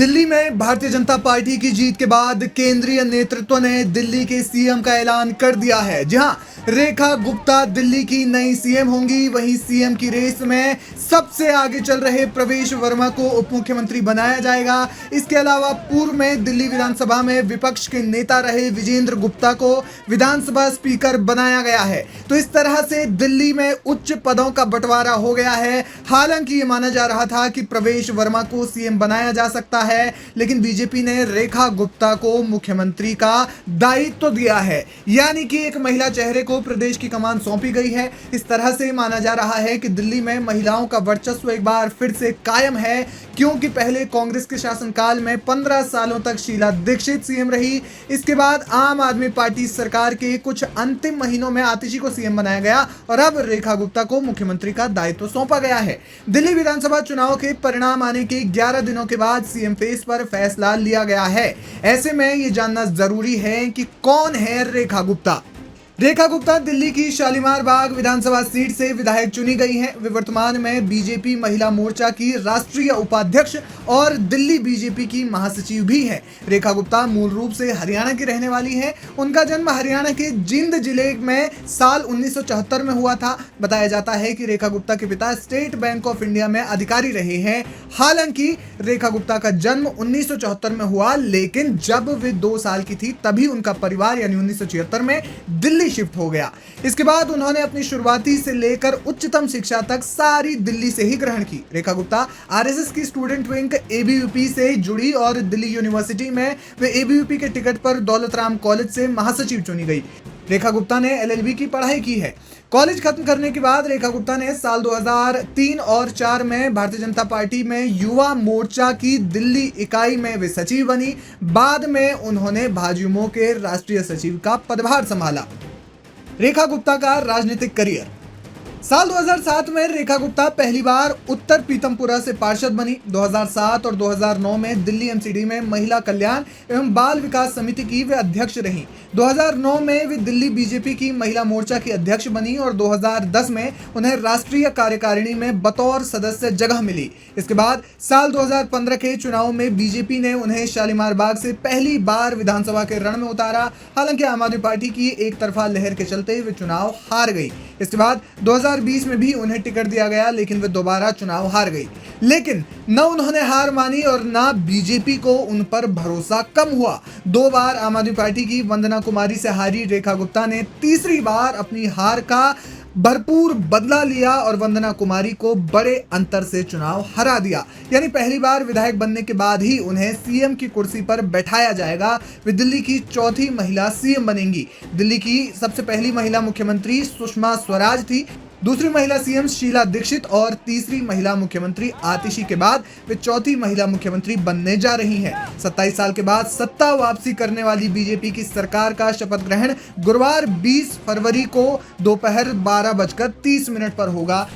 दिल्ली में भारतीय जनता पार्टी की जीत के बाद केंद्रीय नेतृत्व ने दिल्ली के सीएम का ऐलान कर दिया है। जी हां, रेखा गुप्ता दिल्ली की नई सीएम होंगी। वहीं सीएम की रेस में सबसे आगे चल रहे प्रवेश वर्मा को उप मुख्यमंत्री बनाया जाएगा। इसके अलावा पूर्व में दिल्ली विधानसभा में विपक्ष के नेता रहे विजेंद्र गुप्ता को विधानसभा स्पीकर बनाया गया है। तो इस तरह से दिल्ली में उच्च पदों का बंटवारा हो गया है। हालांकि ये माना जा रहा था कि प्रवेश वर्मा को सीएम बनाया जा सकता है, लेकिन बीजेपी ने रेखा गुप्ता को मुख्यमंत्री का दायित्व दिया है, यानी कि एक महिला चेहरे को प्रदेश की कमान सौंपी गई है। इस तरह से माना जा रहा है कि दिल्ली में महिलाओं का वर्चस्व एक बार फिर से कायम है, क्योंकि पहले कांग्रेस के शासनकाल में 15 सालों तक शीला दीक्षित सीएम रही। इसके बाद आम आदमी पार्टी सरकार के कुछ अंतिम महीनों में आतिशी को सीएम बनाया गया और अब रेखा गुप्ता को मुख्यमंत्री का दायित्व सौंपा गया है। दिल्ली विधानसभा चुनाव के परिणाम आने के 11 दिनों के बाद सीएम फेस पर फैसला लिया गया है। ऐसे में यह जानना जरूरी है कि कौन है रेखा गुप्ता। रेखा गुप्ता दिल्ली की शालीमार बाग विधानसभा सीट से विधायक चुनी गई हैं। वे वर्तमान में बीजेपी महिला मोर्चा की राष्ट्रीय उपाध्यक्ष और दिल्ली बीजेपी की महासचिव भी हैं। रेखा गुप्ता मूल रूप से हरियाणा की रहने वाली हैं। उनका जन्म हरियाणा के जिंद जिले में साल 1974 में हुआ था। बताया जाता है कि रेखा गुप्ता के पिता स्टेट बैंक ऑफ इंडिया में अधिकारी रहे हैं। हालांकि रेखा गुप्ता का जन्म 1974 में हुआ, लेकिन जब वे 2 साल की थी तभी उनका परिवार यानी 1976 में दिल्ली शिफ्ट हो गया। इसके बाद उन्होंने अपनी शुरुआती से लेकर उच्चतम शिक्षा तक सारी दिल्ली से ही ग्रहण की। रेखा गुप्ता आरएसएस की स्टूडेंट विंग एबीवीपी से जुड़ी और दिल्ली यूनिवर्सिटी में वे एबीवीपी के टिकट पर दौलत राम कॉलेज से महासचिव चुनी गई। रेखा गुप्ता ने एलएलबी की पढ़ाई की है। कॉलेज खत्म करने के बाद रेखा गुप्ता ने साल 2003 और 4 में भारतीय जनता पार्टी में युवा मोर्चा की दिल्ली इकाई में वे सचिव बनी। बाद में उन्होंने भाजयुमो के राष्ट्रीय सचिव का पदभार संभाला। रेखा गुप्ता का राजनीतिक करियर। साल 2007 में रेखा गुप्ता पहली बार उत्तर पीतमपुरा से पार्षद बनी। 2007 और 2009 में दिल्ली एमसीडी में महिला कल्याण एवं बाल विकास समिति की वे अध्यक्ष रहीं। 2009 में वे दिल्ली बीजेपी की महिला मोर्चा की अध्यक्ष बनी और 2010 में उन्हें राष्ट्रीय कार्यकारिणी में बतौर सदस्य जगह मिली। इसके बाद साल 2015 के चुनाव में बीजेपी ने उन्हें शालीमार बाग से पहली बार विधानसभा के रण में उतारा। हालांकि आम आदमी पार्टी की एक तरफा लहर के चलते वे चुनाव हार गई। इसके बाद 2020 में भी उन्हें टिकट दिया गया, लेकिन वे दोबारा चुनाव हार गई। लेकिन न उन्होंने हार मानी और न बीजेपी को उन पर भरोसा कम हुआ। 2 बार आम आदमी पार्टी की वंदना कुमारी से हारी रेखा गुप्ता ने तीसरी बार अपनी हार का भरपूर बदला लिया और वंदना कुमारी को बड़े अंतर से चुनाव हरा दिया। यानी पहली बार विधायक बनने के बाद ही उन्हें सीएम की कुर्सी पर बैठाया जाएगा। वे दिल्ली की चौथी महिला सीएम बनेंगी। दिल्ली की सबसे पहली महिला मुख्यमंत्री सुषमा स्वराज थी, दूसरी महिला सीएम शीला दीक्षित और तीसरी महिला मुख्यमंत्री आतिशी के बाद वे चौथी महिला मुख्यमंत्री बनने जा रही हैं। 27 साल के बाद सत्ता वापसी करने वाली बीजेपी की सरकार का शपथ ग्रहण गुरुवार 20 फरवरी को दोपहर 12:30 पर होगा।